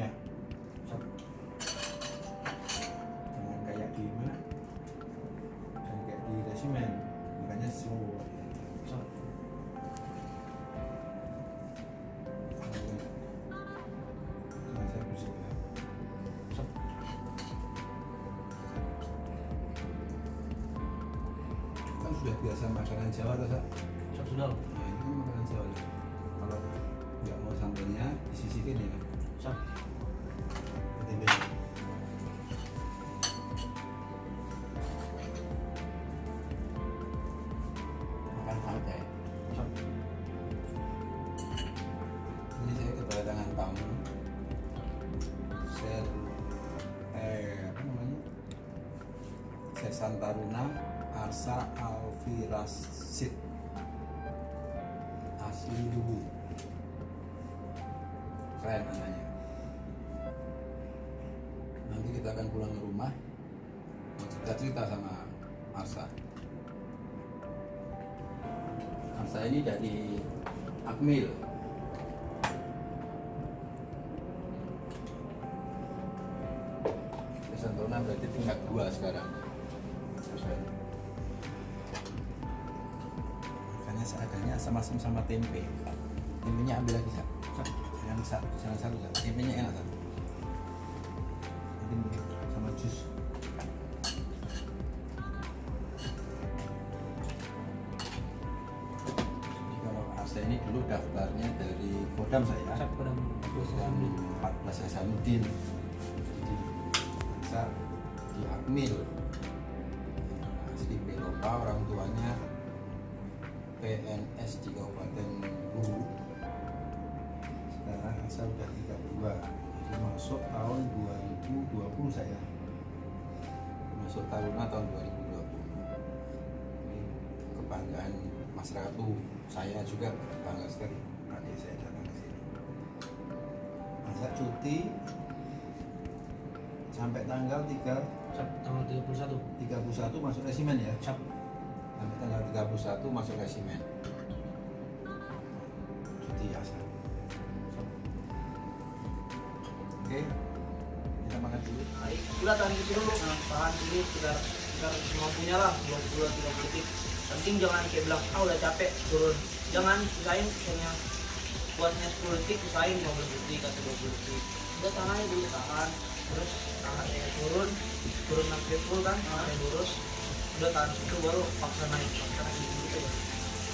slow-nya. Jangan kayak di mana? Jangan kayak di resimen, makanya slow. Kan sudah biasa makanan Jawa atau Sak? Sudah. Nah, ini kan makanan Jawa. Kalau nggak mau sambelnya disisikin ya. Sap. Tempe. Makan santai. Sap. Ini saya kedatangan tamu. Apa namanya? Sesan Taruna Arsa Alfirasid asli Luwu. Keren namanya. Nanti kita akan pulang ke rumah, kita cerita sama Arsa. Arsa ini dari Akmil. Sesan Taruna berarti tingkat 2 sekarang. Makanya seadanya sama tempe. Tempenya ambil lagi, Sak. Jangan satu, Sak. Tempenya enak, Sak. Nanti sama jus. Jadi kalau Arsa ini dulu daftarnya dari Kodam saya. Sap pada Kodam 14 Hasanuddin. Jadi Arsa di Akmil. Asli Belopa, orang tuanya PNS di Kabupaten Luwu. Sekarang Arsa udah 32, jadi masuk tahun 2020 saya. Masuk Taruna tahun 2020. Ini kebanggaan masyarakat Luwu. Saya juga bangga sekali adik saya datang ke sini. Arsa cuti sampai tanggal 31 Sap tanggal 31. masuk resimen ya. Sap. Sampai tanggal 31 masuk resimen. Cuti Arsa. Oke, kita makan dulu. Baik, udah tahan gitu dulu. Nah, tahan dulu sekitar semampunya lah 20-30 detik. Penting jangan kayak bilang, udah capek, turun. Jangan usahain misalnya buatnya 10 detik, usahain 15 detik atau 20 detik. Udah tahan aja dulu, tahan. Terus tangannya turun sampai full kan, tangannya lurus. Udah tahan situ baru paksa naik gitu ya.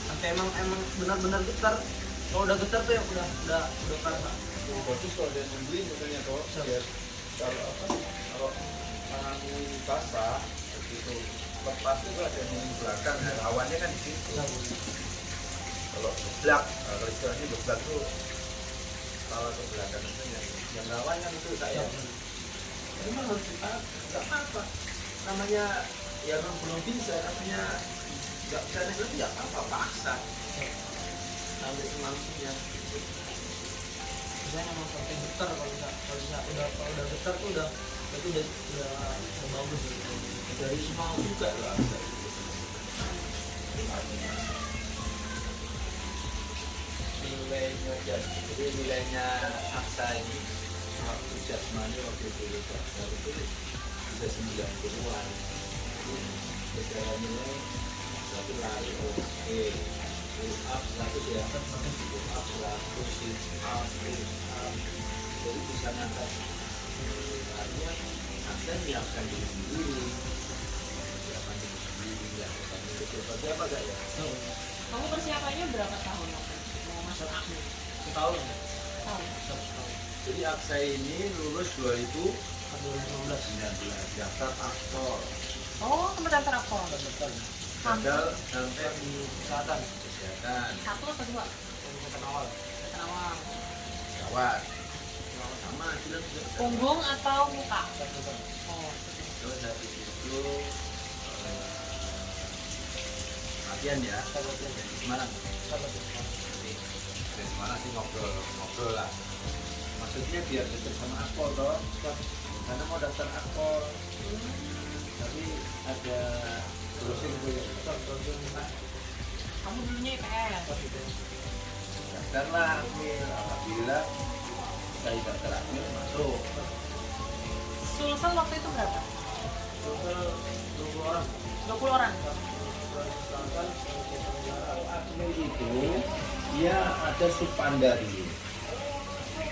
Sampai emang benar-benar getar. Kalau udah getar tuh ya udah kerasa. Bagus kalau ada yang nungguin misalnya toh biar kalau tanganmu basah begitu lepas itu ada yang nungguin belakang dan awannya kan di situ. Kalau geblak, kalau istilahnya geblak tuh kalau ke belakang itu yang lawan kan itu saya. Memang harus ditahan, nggak apa-apa. Namanya ya belum bisa, namanya nggak bisa naik ya apa paksa. Sampai semampunya. Misalnya emang sampai getar kalau udah getar tuh udah bagus gitu. Dari semua juga lah. Nilainya jadi nilainya Aksa ini waktu jasmani waktu itu bisa 90-an. Secara nilai satu kali oke. Up 100 ya, up 100 sit up, jadi bisa ngangkat artinya Aksa menyiapkan diri sendiri seperti apa gak ya? Kamu persiapannya berapa tahun mau masuk akmil? Setahun. Tahun. Jadi Aksa ini lulus 2019 2015. daftar aktor Oh, kamu daftar aktor. gagal sampai Di selatan. kesehatan Satu atau dua? Kesehatan awal. Kesehatan awal. gawat sama sudah Punggung atau muka? Kesehatan. Oh. terus habis itu latihan ya dari Semarang dari Semarang sih ngobrol lah maksudnya biar deket sama aktor toh karena mau daftar aktor tapi ada browsing itu ya Kamu dulunya IPS. daftar lah alhamdulillah saya nggak terakhir masuk. Sulsel waktu itu berapa? Total 20 orang. 20 orang. Selatan, Kalau Akmil itu dia ada subpanda dulu.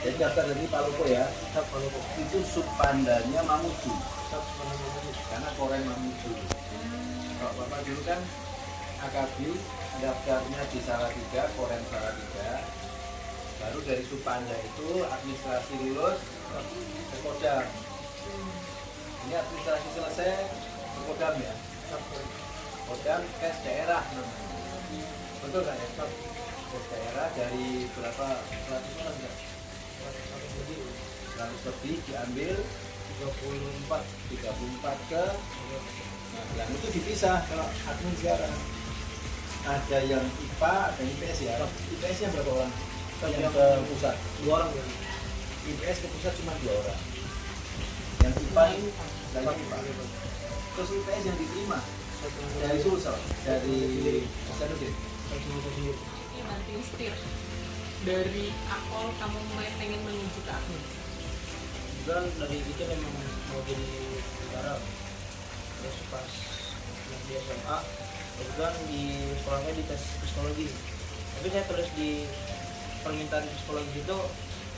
Jadi daftar dari Palopo ya, Sab kalau kok itu subpandanya Mamuju, sab mana-mana. karena Koren Mamuju. Kalau Bapak dulu kan AKB daftarnya di Salatiga, Koren Salatiga. Baru dari subpanda itu administrasi lulus ke Kodam. Ini administrasi selesai ke Kodam ya. Kodam tes daerah namanya. Betul kan ya? Tes daerah dari berapa 100 orang enggak? 100 lebih diambil 34 ke yang itu dipisah kalau admin sekarang. Ada yang IPA, ada yang IPS ya. IPS nya berapa orang? Yang ke pusat. 2 orang ya. IPS ke pusat cuma 2 orang. Yang IPA ini dari IPA. Terus IPS yang diterima dari Sulsel, dari Hasanuddin. Ini banting setir. Dari Akpol kamu pengen menuju ke Akmil. Kebetulan dari itu memang mau jadi tentara. Terus pas di SMA, kebetulan di sekolahnya di tes psikologi. Tapi saya tulis di permintaan psikologi itu,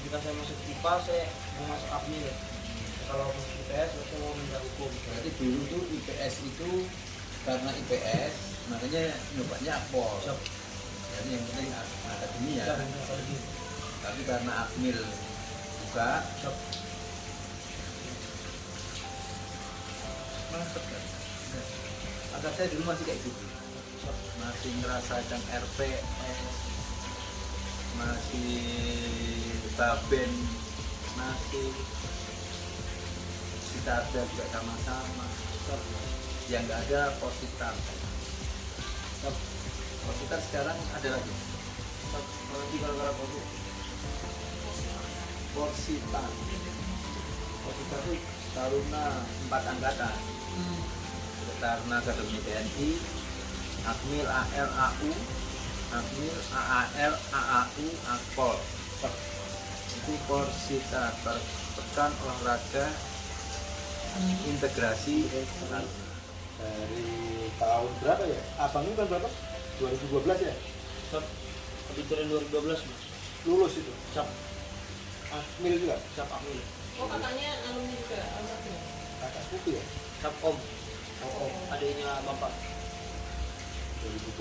jika saya masuk IPA, saya mau masuk Akmil ya. Kalau masuk IPS, saya mau minta hukum. Berarti dulu tuh IPS itu karena IPS makanya nyobanya Akpol. Jadi yang penting akademi ya. Tapi karena Akmil buka, mantep kan? Agak saya dulu masih kayak gitu, masih ngerasakan RPS, masih Baben, masih kita ada juga sama-sama. Yang nggak ada Positan. Positan sekarang ada lagi. Nanti gara-gara COVID. Positan. Positan itu Taruna 4 angkatan. Taruna Akademi TNI, Akmil AL AU, Akmil AAL AAU Akpol. Itu Porsita, Pekan Olahraga Integrasi Taruna. Dari tahun berapa ya? Abangnya kan berapa? 2012 ya? Kebetulan 2012 mas. Lulus itu. Sab, Akmil juga. sab Akmil. Oh kakaknya alumni juga Akmil. Kakak sepupu ya? Sab Om. Oh, adiknya bapak.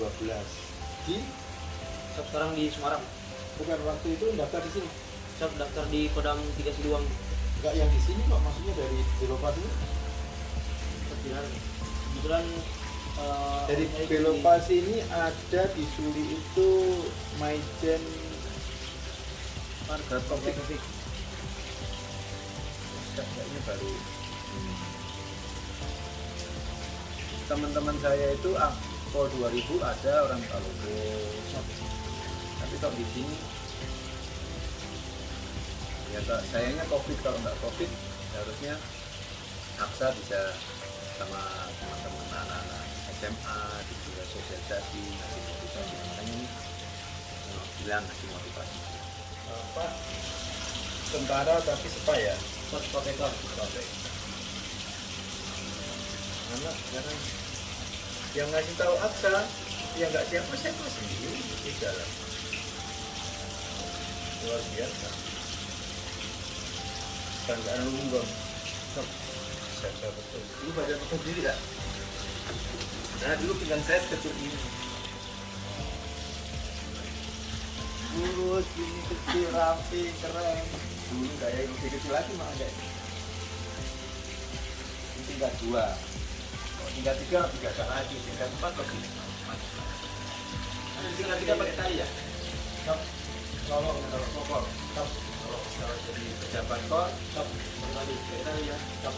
2012. Di Sab sekarang di Semarang. bukan waktu itu daftar di sini. Sab daftar di Kodam 3 Siluang. Enggak yang di sini kok, maksudnya dari Belopas ini. Kebetulan Dari saya ikut Belopas ini ada di Suli itu Maijen Marga Topik. Kayaknya baru. Teman-teman saya itu Akpol 2000 ada orang Palopo. Tapi kalau di sini ya sayangnya COVID, kalau nggak COVID harusnya Aksa bisa sama teman-teman anak-anak SMA di juga sosialisasi, ngasih motivasi. Makanya ini bilang ngasih motivasi apa tentara tapi supaya Sab KPK. anak sekarang yang ngasih tahu Aksa yang nggak siapa sendiri di dalam luar biasa. Banggaan Lunggong. Saya betul. Dulu baca betul diri tak? Nah dulu pinggang saya kecil ini. Lurus, gini kecil, rapi, keren. Dulu kayak yang lebih kecil lagi malah kayak. Ini tingkat 2. Kalau tingkat 3 lebih gagah lagi, tingkat 4 lebih. Tingkat 3 pakai tali ya? Kalau pokok. Kalau jadi pejabat kor, kembali kita ya, besok.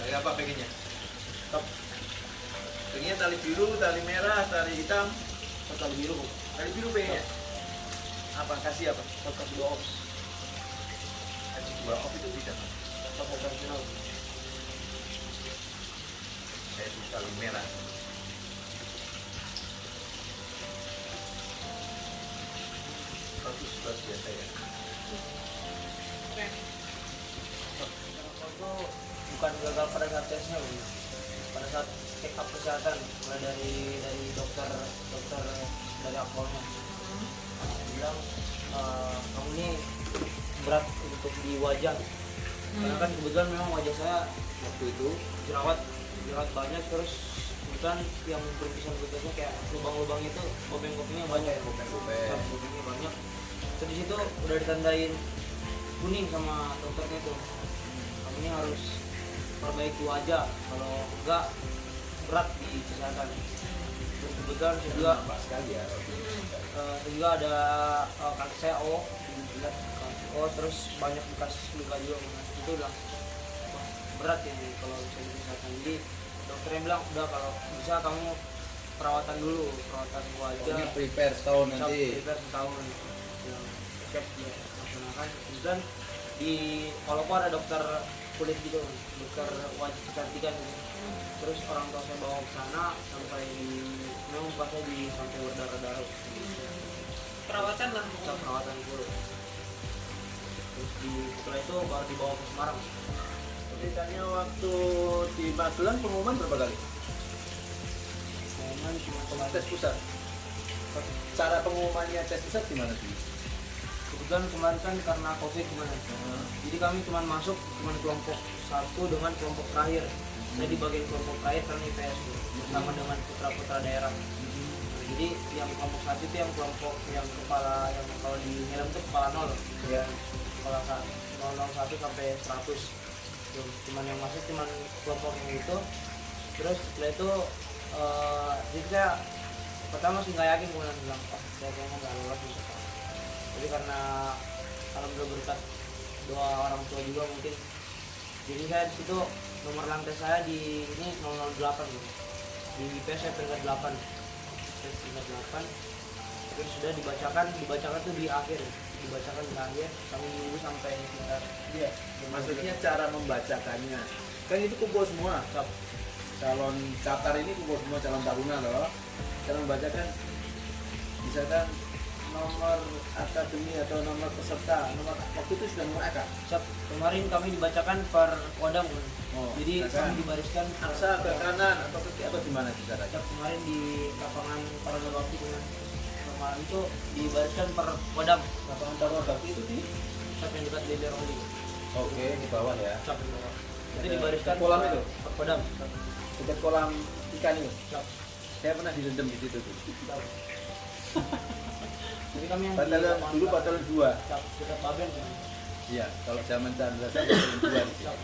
Tali apa pengennya? Pengennya tali biru, tali merah, tali hitam, Tali biru. tali biru pengennya. Apa kasih apa? Kasih 2 ops. Kasih 2 off itu bisa. Sab operasional. Saya itu tali merah. bagus luar biasa ya. Keren. Alkohol itu bukan gagal pada saat tesnya, Bu. Pada saat check up kesehatan, mulai dari dokter dari alkoholnya. Dia bilang kamu ini berat untuk di wajah. Karena kan kebetulan memang wajah saya waktu itu jerawat banyak, terus kebetulan yang berpisah-pisahnya kayak lubang-lubang itu kopeng-kopengnya banyak. Kopeng-kopengnya banyak. Terus di situ udah ditandain kuning sama dokternya tuh. Kamu ini harus perbaiki wajah, kalau enggak berat di kesehatan. Dan kebetulan saya juga sekali ya. saya juga ada kaki saya dilihat kaki terus banyak bekas luka juga. Itu udah wah, berat ya nih kalau misalnya di kesehatan. Jadi dokternya bilang udah kalau bisa kamu perawatan dulu, perawatan wajah. Ini prepare setahun nanti. Prepare setahun. Yang cek dia laksanakan. Kemudian di kalau ada dokter kulit gitu, dokter wajah kecantikan gitu. Terus orang tua saya bawa ke sana sampai memang mukanya sampai berdarah-darah. Perawatan lah. Kita perawatan dulu. Terus setelah itu baru dibawa ke Semarang. Ceritanya waktu di Magelang pengumuman berapa kali? Pengumuman cuma Tes pusat. Cara pengumumannya tes pusat gimana sih? kebetulan kemarin kan karena COVID kemarin. Jadi kami cuma masuk kelompok 1 dengan kelompok terakhir. Saya di bagian kelompok terakhir karena IPS bersama dengan putra-putra daerah. Jadi yang kelompok 1 itu yang kelompok yang kepala yang kalau di helm itu kepala 0 ya, kepala 001 sampai 100. Cuman yang masuk cuman kelompok yang itu. Terus setelah itu jadi saya pertama sih nggak yakin, kemudian bilang saya kayaknya nggak lolos nih. Jadi karena alhamdulillah berkat doa orang tua juga mungkin. Jadi saya di situ nomor lantai saya di ini 008 gitu. Di IPS saya peringkat 8. Saya peringkat 8. Terus sudah dibacakan tuh di akhir. Dibacakan di akhir kami nunggu sampai sekitar Iya. Maksudnya cara membacakannya. Kan itu kumpul semua. Calon Qatar ini kumpul semua calon taruna loh. Cara membacakan misalkan nomor akademi atau nomor peserta, nomor waktu itu sudah nomor akad. Kemarin kami dibacakan per kodam. Jadi bacakan. kami dibariskan Aksa ke kanan atau ke kiri atau gimana sih caranya? kemarin di lapangan para waktu kemarin itu dibariskan per kodam. Lapangan taruh bakti itu di? Yang dekat Lele Roli. Oke, di bawah ya. Di bawah. Itu dibariskan Kolam per- itu? per kodam. Dekat kolam ikan itu. Siap. Saya pernah direndam di situ tuh. Jadi kami yang Batalion dulu batalion 2. dekat Baben kan. Iya, kalau zaman Chandra saya batalion 2 di sini. Siap.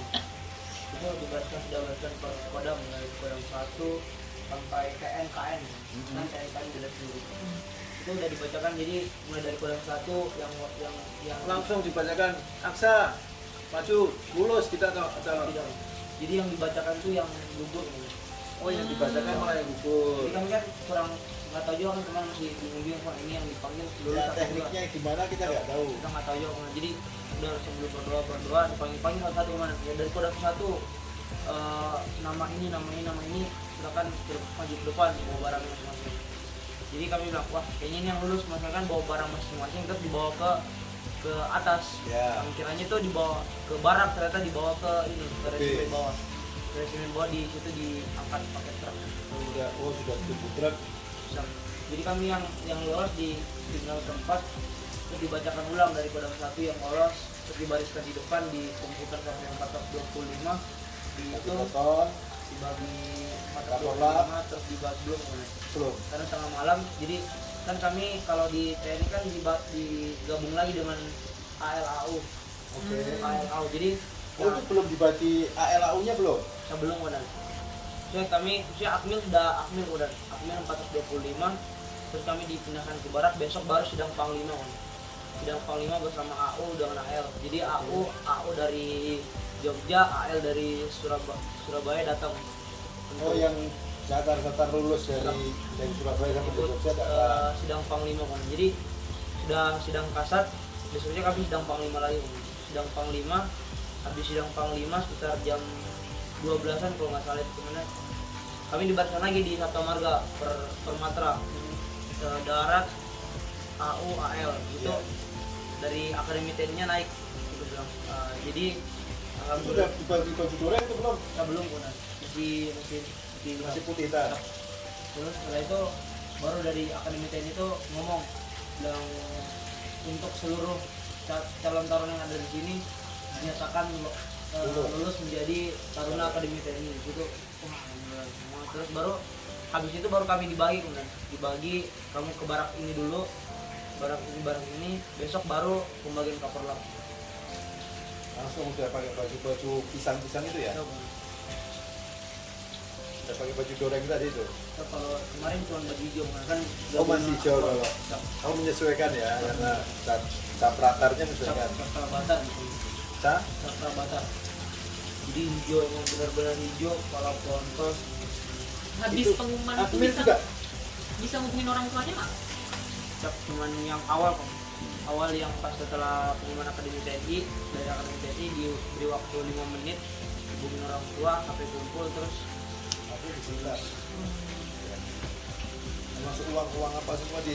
Itu dibariskan per kodam dari kodam 1 sampai KN. Kan KN tidak dulu. Itu udah dibacakan, jadi mulai dari kodam 1 yang Langsung dibacakan Aksa maju lulus kita atau tidak. Jadi yang dibacakan itu yang gugur. oh yang dibacakan malah yang gugur. Jadi kami kan kurang nggak tahu juga kan, kemarin masih bingung kok ini yang dipanggil lulus Ya, atau tekniknya gimana kita nggak tahu. kita nggak tahu juga kemana. Jadi udah sebelum berdoa dipanggil satu kemana ya, dari kodam 1 nama ini silakan maju ke depan bawa barang masing-masing. Jadi kami bilang wah kayaknya ini yang lulus, misalkan bawa barang masing-masing terus dibawa ke atas. Ya. Kami kiranya itu dibawa ke barak, ternyata dibawa ke ini ke resimen bawah. Resimen bawah di situ diangkat pakai truk. Sudah tujuh truk. Jadi kami yang lolos di signal tempat terus dibacakan ulang dari kodam 1 yang lolos, terus dibariskan di depan di komputer sampai yang 425 di itu Beton, dibagi Rapor 425 terus dibagi belum. karena tengah malam. Jadi kan kami kalau di TNI kan digabung lagi dengan ALAU. Oke. ALAU. Jadi Oh, itu belum dibagi ALAU-nya belum? sebelum Wadan. Akmil udah Akmil 425, terus kami dipindahkan ke barak, besok baru sidang Panglima kan. Sidang Panglima bersama AU dengan AL. Jadi AU dari Jogja, AL dari Surabaya datang. Oh, yang Qatar lulus dari Surabaya sampai ke Jogja datang. Sidang Panglima kan. Jadi sudah sidang kasat, besoknya kami sidang Panglima lagi. Sidang Panglima, habis sidang Panglima sekitar jam 12-an kalau nggak salah itu kemana. Kami dibariskan lagi di Sabta Marga per Matra. Darat AU AL itu Iya. dari akademi TNI-nya naik gitu bilang. Jadi Itu alhamdulillah udah di baju goreng itu belum? belum Konan. Masih putih hitam. Terus setelah itu baru dari akademi TNI itu ngomong bilang untuk seluruh calon taruna yang ada di sini dinyatakan lulus menjadi taruna akademi TNI gitu. Wah, alhamdulillah semua. Terus baru habis itu baru kami dibagi kemudian dibagi kamu ke barak ini dulu, barak ini besok baru pembagian kaperlap. Langsung udah pakai baju pisang-pisang itu ya? Udah pakai baju goreng tadi itu? Kalau kemarin cuma baju hijau kan Oh masih hijau kalau kamu menyesuaikan ya, karena cap ratarnya menyesuaikan. Sastra batar gitu. Sastra batar. Jadi hijau yang benar-benar hijau, kepala pontos. Habis Itu pengumuman itu admin bisa juga? bisa ngubungin orang tuanya nggak? Cuman yang awal kok. Awal yang pas setelah pengumuman akademi TNI, dari akademi TNI diberi waktu 5 menit hubungin orang tua sampai kumpul terus Aku dijelas. Masuk uang apa semua di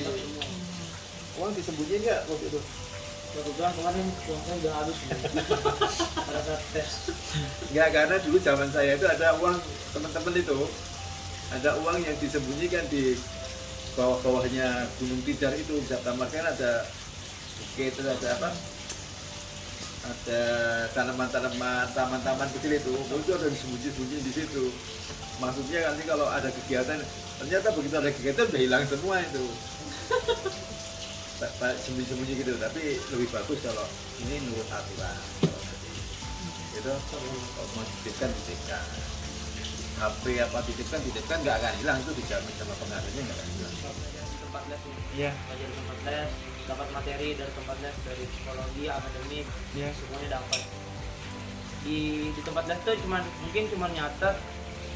uang disembunyiin nggak waktu itu? kebetulan kemarin uangnya udah habis pada saat tes. Enggak, karena dulu zaman saya itu ada uang teman-teman itu, ada uang yang disembunyikan di bawah-bawahnya Gunung Tidar itu. Pertama kan ada bukit, itu ada apa? Ada tanaman-tanaman, taman-taman kecil itu ada disembunyi-sembunyi di situ. Maksudnya nanti kalau ada kegiatan, ternyata begitu ada kegiatan udah hilang semua itu. Sembunyi-sembunyi gitu, tapi lebih bagus kalau ini nurut aturan. Itu kalau mau dititipkan HP apa titipkan nggak akan hilang, itu dijamin sama pengaruhnya nggak akan hilang. Di tempat les nih. Iya. Belajar di tempat les, dapat materi dari tempat les, dari psikologi, akademik, Iya. semuanya dapat. Di tempat les tuh mungkin nyatet,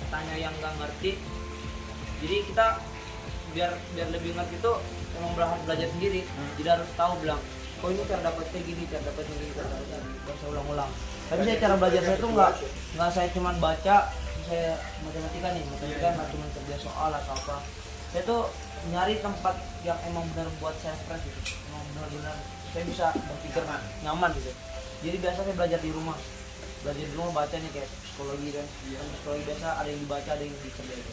tanya yang nggak ngerti. Jadi kita biar lebih ngerti tuh emang belajar sendiri. Jadi harus tahu bilang, oh ini cara dapetnya gini, cara dapetnya gini, cara dapetnya gini. Terus saya ulang-ulang. Tapi saya cara belajar saya tuh nggak saya cuma baca, saya matematika nggak cuma kerja soal atau apa. Saya tuh nyari tempat yang emang benar buat saya fresh gitu, emang benar-benar saya bisa berpikir nyaman gitu. Jadi biasa saya belajar di rumah baca nih kayak psikologi kan, psikologi biasa ada yang dibaca ada yang dikerjain.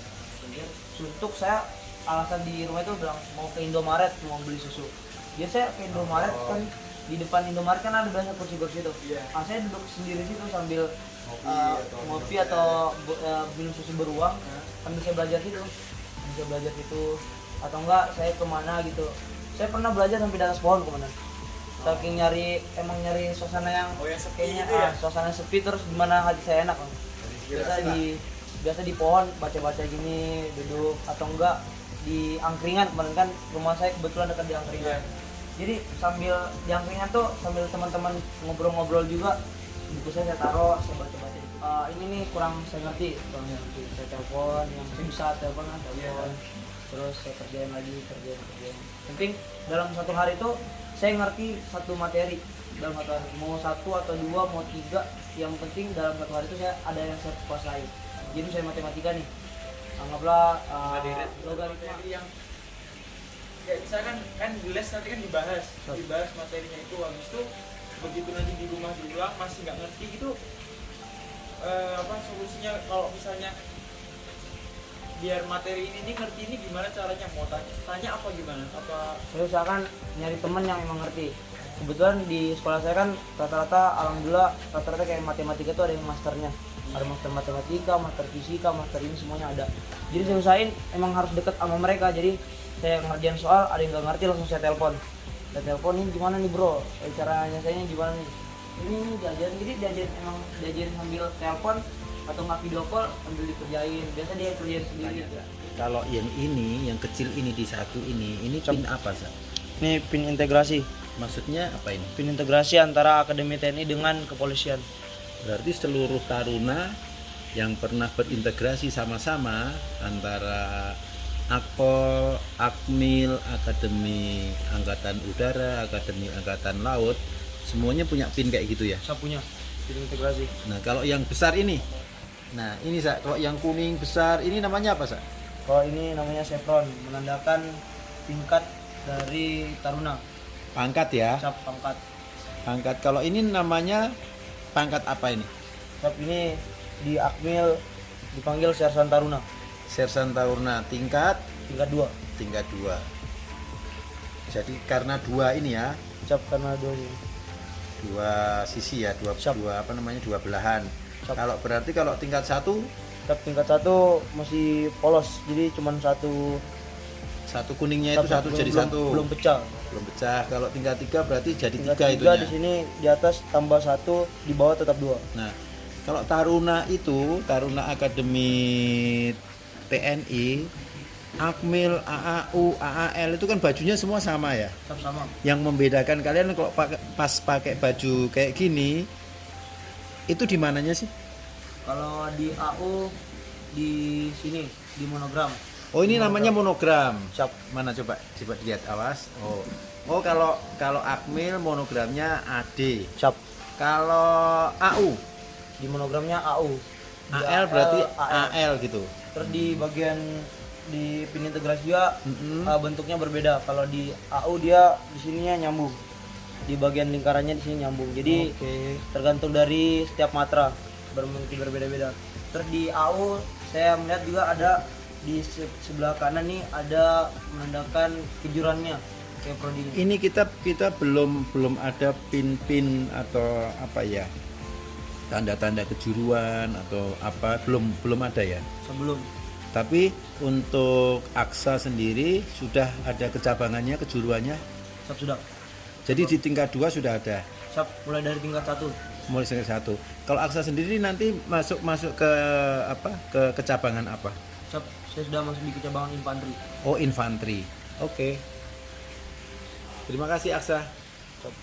Untuk saya alasan di rumah itu bilang mau ke Indomaret mau beli susu. Jadi saya ke Indomaret kan di depan Indomaret kan ada banyak kursi-kursi itu. Saya duduk sendiri situ sambil ngopi atau minum susu beruang, sambil saya belajar situ. Atau enggak saya kemana gitu. Saya pernah belajar sampai di atas pohon kemana. Saking nyari suasana yang kayaknya gitu ya? suasana sepi terus gimana hati saya enak. Biasa di pohon baca-baca gini duduk atau enggak di angkringan. Kemarin kan rumah saya kebetulan dekat di angkringan. Jadi sambil di angkringan tuh sambil teman-teman ngobrol-ngobrol juga buku saya taruh, saya baca-baca. Ini nih kurang saya ngerti. Saya telepon yang saya bisa telepon. Terus saya kerjain lagi. Penting dalam satu hari itu saya ngerti satu materi dalam satu hari, mau satu atau dua mau tiga, yang penting dalam satu hari itu saya ada yang saya kuasai. Jadi saya matematika nih, anggaplah logaritma yang ya misalkan kan di les nanti kan dibahas materinya itu, habis itu begitu nanti di rumah diulang masih nggak ngerti gitu, solusinya kalau misalnya biar materi ini ngerti ini gimana caranya, mau tanya apa gimana, apa saya usahakan nyari teman yang emang ngerti. Kebetulan di sekolah saya kan alhamdulillah rata-rata kayak matematika tuh ada yang masternya, ada master matematika, master fisika, master ini semuanya ada. Jadi saya usahain emang harus deket sama mereka. Jadi saya ngerjain soal ada yang nggak ngerti langsung saya telepon ini gimana nih bro, cara nyelesainnya gimana nih, ini diajarin. Jadi diajarin sambil telepon atau nggak video call sambil dikerjain. Biasa dia kerjain sendiri. Kalau yang ini, yang kecil ini di satu ini pin apa sih? Ini pin integrasi. Maksudnya apa ini? Pin integrasi antara Akademi TNI dengan kepolisian. Berarti seluruh taruna yang pernah berintegrasi sama-sama antara Akpol, Akmil, Akademi Angkatan Udara, Akademi Angkatan Laut, semuanya punya pin kayak gitu ya? Saya punya pin integrasi. Nah kalau yang besar ini, nah ini Sa, kalau yang kuning besar ini namanya apa Sa? Kalau ini namanya chevron, menandakan tingkat dari Taruna. Pangkat ya. Cap pangkat. Pangkat. Kalau ini namanya pangkat apa ini? Cap ini di Akmil dipanggil Sersan Taruna. Sersan Taruna tingkat Tingkat 2. tingkat 2. Jadi karena 2 ini ya, Cap karena 2 ini. 2 sisi ya, dua belahan. Cap. Kalau berarti kalau tingkat 1 Cap tingkat 1 masih polos. Jadi cuman satu kuningnya itu satu jadi belum, satu. Belum pecah. Belum pecah. Kalau tingkat 3 berarti jadi Tingkat 3 3 itunya. di sini di atas tambah 1, di bawah tetap 2. Nah, kalau Taruna itu, Taruna Akademi TNI, Akmil, AAU, AAL itu kan bajunya semua sama ya. Cap sama. Yang membedakan kalian kalau pas pakai baju kayak gini, itu di mananya sih? Kalau di AU di sini di monogram. Oh, ini namanya monogram. Cap. Mana coba dilihat, awas. Oh kalau Akmil monogramnya AD. Cap. Kalau AU, Di monogramnya AU. Di AL berarti AL. AL gitu. Terus di bagian di pin integrasi juga bentuknya berbeda. Kalau di AU dia di sininya nyambung. Di bagian lingkarannya di sini nyambung. Jadi Oke. tergantung dari setiap matra mungkin berbeda-beda. Terus di AU saya melihat juga ada di sebelah kanan nih ada menandakan kejurannya kayak prodi. Ini kita belum ada pin-pin atau apa ya, tanda-tanda kejuruan atau apa, belum ada ya. Sebelum Tapi untuk Aksa sendiri sudah ada kecabangannya, kejuruannya. Sap sudah. Jadi di tingkat 2 sudah ada. Sap mulai dari tingkat 1. Mulai tingkat 1. Kalau Aksa sendiri nanti masuk ke apa? Ke kecabangan apa? Sap saya sudah masuk di kecabangan infanteri. Oh, infanteri. Oke. Terima kasih Aksa. Sap.